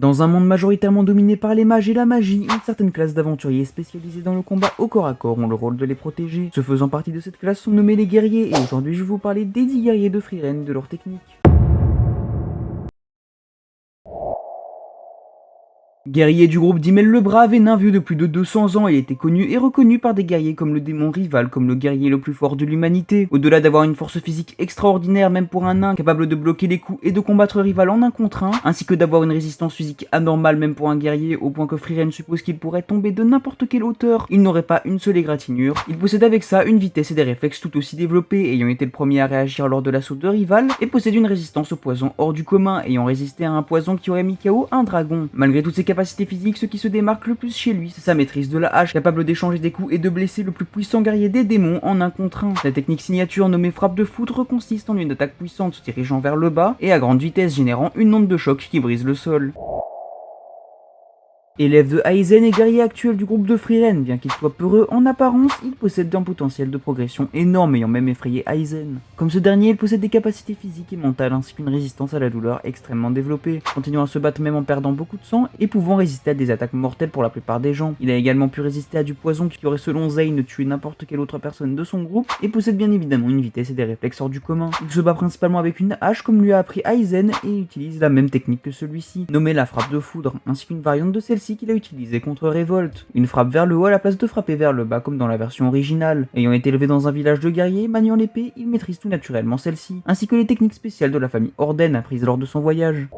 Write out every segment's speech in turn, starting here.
Dans un monde majoritairement dominé par les mages et la magie, une certaine classe d'aventuriers spécialisés dans le combat au corps à corps ont le rôle de les protéger. Ceux faisant partie de cette classe sont nommés les guerriers, et aujourd'hui je vais vous parler des 10 guerriers de Frieren, de leur technique. Guerrier du groupe d'Imel le Brave et nain vieux de plus de 200 ans, il était connu et reconnu par des guerriers comme le démon rival, comme le guerrier le plus fort de l'humanité. Au-delà d'avoir une force physique extraordinaire même pour un nain, capable de bloquer les coups et de combattre rival en un contre un, ainsi que d'avoir une résistance physique anormale même pour un guerrier, au point que Frieren suppose qu'il pourrait tomber de n'importe quelle hauteur, il n'aurait pas une seule égratignure. Il possède avec ça une vitesse et des réflexes tout aussi développés, ayant été le premier à réagir lors de l'assaut de rival, et possède une résistance au poison hors du commun, ayant résisté à un poison qui aurait mis KO un dragon. Malgré toutes ses capacités physiques, ce qui se démarque le plus chez lui, c'est sa maîtrise de la hache, capable d'échanger des coups et de blesser le plus puissant guerrier des démons en un contre un. La technique signature nommée frappe de foudre consiste en une attaque puissante se dirigeant vers le bas et à grande vitesse générant une onde de choc qui brise le sol. Élève de Aizen et guerrier actuel du groupe de Frieren, bien qu'il soit peureux en apparence, il possède un potentiel de progression énorme ayant même effrayé Aizen. Comme ce dernier, il possède des capacités physiques et mentales ainsi qu'une résistance à la douleur extrêmement développée, continuant à se battre même en perdant beaucoup de sang et pouvant résister à des attaques mortelles pour la plupart des gens. Il a également pu résister à du poison qui aurait selon Zane tué n'importe quelle autre personne de son groupe et possède bien évidemment une vitesse et des réflexes hors du commun. Il se bat principalement avec une hache comme lui a appris Aizen et utilise la même technique que celui-ci, nommée la frappe de foudre, ainsi qu'une variante de celle-ci qu'il a utilisé contre Révolte, une frappe vers le haut à la place de frapper vers le bas comme dans la version originale. Ayant été élevé dans un village de guerriers, maniant l'épée, il maîtrise tout naturellement celle-ci, ainsi que les techniques spéciales de la famille Orden apprises lors de son voyage.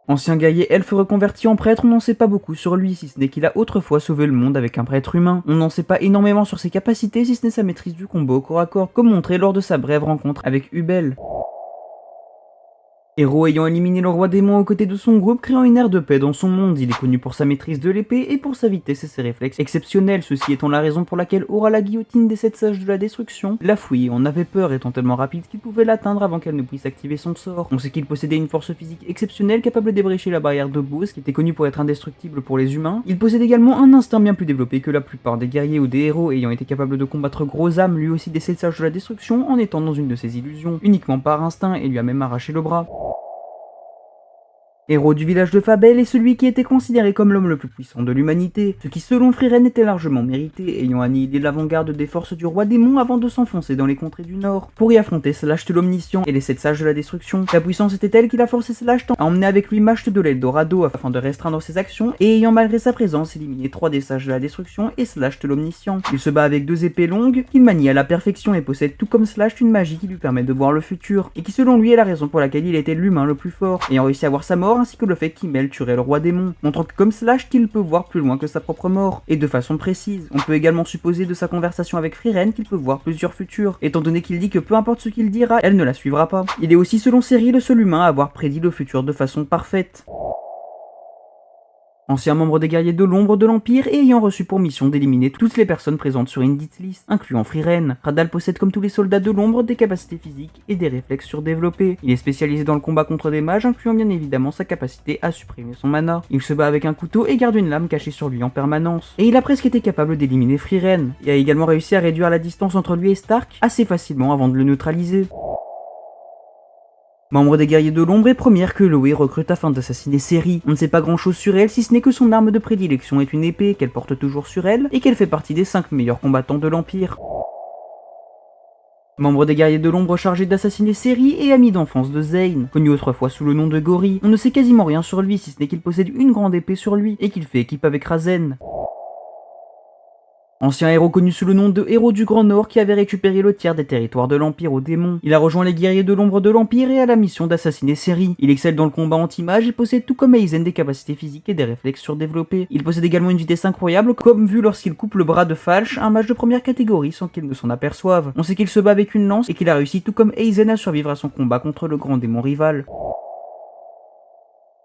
Ancien guerrier elfe reconverti en prêtre, on n'en sait pas beaucoup sur lui, si ce n'est qu'il a autrefois sauvé le monde avec un prêtre humain. On n'en sait pas énormément sur ses capacités, si ce n'est sa maîtrise du combat au corps à corps, comme montré lors de sa brève rencontre avec Ubel. Héros ayant éliminé le roi démon aux côtés de son groupe, créant une ère de paix dans son monde, il est connu pour sa maîtrise de l'épée et pour sa vitesse et ses réflexes exceptionnels, ceci étant la raison pour laquelle Aura la guillotine des 7 sages de la destruction l'a fouillé, en avait peur étant tellement rapide qu'il pouvait l'atteindre avant qu'elle ne puisse activer son sort. On sait qu'il possédait une force physique exceptionnelle capable de débrécher la barrière de Bose, qui était connue pour être indestructible pour les humains. Il possède également un instinct bien plus développé que la plupart des guerriers ou des héros, ayant été capable de combattre Gros âme, lui aussi des 7 sages de la destruction, en étant dans une de ses illusions, uniquement par instinct, et lui a même arraché le bras. Héros du village de Fabel est celui qui était considéré comme l'homme le plus puissant de l'humanité, ce qui selon Frieren était largement mérité, ayant annihilé l'avant-garde des forces du roi démon avant de s'enfoncer dans les contrées du nord, pour y affronter Slasht l'Omniscient et les 7 sages de la destruction. Sa puissance était telle qu'il a forcé Slasht à emmener avec lui Masht de l'Eldorado afin de restreindre ses actions, et ayant malgré sa présence éliminé 3 des sages de la destruction et Slasht l'Omniscient. Il se bat avec 2 épées longues, qu'il manie à la perfection et possède tout comme Slasht une magie qui lui permet de voir le futur, et qui selon lui est la raison pour laquelle il était l'humain le plus fort, ayant réussi à voir sa mort ainsi que le fait qu'Imel tuerait le roi démon, montrant que comme Slash qu'il peut voir plus loin que sa propre mort, et de façon précise. On peut également supposer de sa conversation avec Frieren qu'il peut voir plusieurs futurs, étant donné qu'il dit que peu importe ce qu'il dira, elle ne la suivra pas. Il est aussi selon Seri le seul humain à avoir prédit le futur de façon parfaite. Ancien membre des guerriers de l'ombre de l'Empire et ayant reçu pour mission d'éliminer toutes les personnes présentes sur une dite liste, incluant Frieren. Radal possède comme tous les soldats de l'ombre des capacités physiques et des réflexes surdéveloppés. Il est spécialisé dans le combat contre des mages, incluant bien évidemment sa capacité à supprimer son mana. Il se bat avec un couteau et garde une lame cachée sur lui en permanence. Et il a presque été capable d'éliminer Frieren, et a également réussi à réduire la distance entre lui et Stark assez facilement avant de le neutraliser. Membre des guerriers de l'ombre et première que Loé recrute afin d'assassiner Seri. On ne sait pas grand chose sur elle si ce n'est que son arme de prédilection est une épée qu'elle porte toujours sur elle et qu'elle fait partie des 5 meilleurs combattants de l'Empire. Membre des guerriers de l'ombre chargé d'assassiner Seri et ami d'enfance de Zane, connu autrefois sous le nom de Gori. On ne sait quasiment rien sur lui si ce n'est qu'il possède une grande épée sur lui et qu'il fait équipe avec Razen. Ancien héros connu sous le nom de Héros du Grand Nord qui avait récupéré le tiers des territoires de l'Empire aux démons. Il a rejoint les guerriers de l'ombre de l'Empire et a la mission d'assassiner Seri. Il excelle dans le combat anti-mage et possède tout comme Aizen des capacités physiques et des réflexes surdéveloppés. Il possède également une vitesse incroyable comme vu lorsqu'il coupe le bras de Falch, un mage de première catégorie sans qu'il ne s'en aperçoive. On sait qu'il se bat avec une lance et qu'il a réussi tout comme Aizen à survivre à son combat contre le grand démon rival.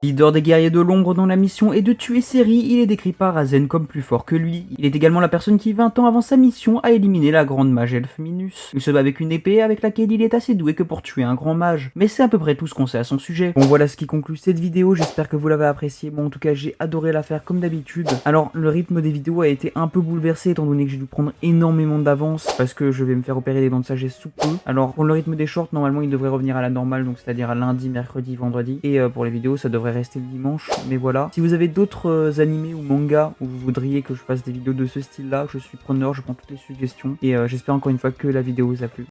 Leader des guerriers de l'ombre dont la mission est de tuer Seri, il est décrit par Razen comme plus fort que lui. Il est également la personne qui 20 ans avant sa mission a éliminé la grande mage elfe Minus. Il se bat avec une épée avec laquelle il est assez doué que pour tuer un grand mage. Mais c'est à peu près tout ce qu'on sait à son sujet. Bon voilà ce qui conclut cette vidéo, j'espère que vous l'avez apprécié. Bon en tout cas j'ai adoré la faire comme d'habitude. Alors le rythme des vidéos a été un peu bouleversé étant donné que j'ai dû prendre énormément d'avance parce que je vais me faire opérer des dents de sagesse sous peu. Alors pour le rythme des shorts normalement il devrait revenir à la normale donc c'est-à-dire à lundi, mercredi, vendredi. Et pour les vidéos ça devrait rester le dimanche, mais voilà. Si vous avez d'autres animés ou mangas où vous voudriez que je fasse des vidéos de ce style-là, je suis preneur, je prends toutes les suggestions, et j'espère encore une fois que la vidéo vous a plu.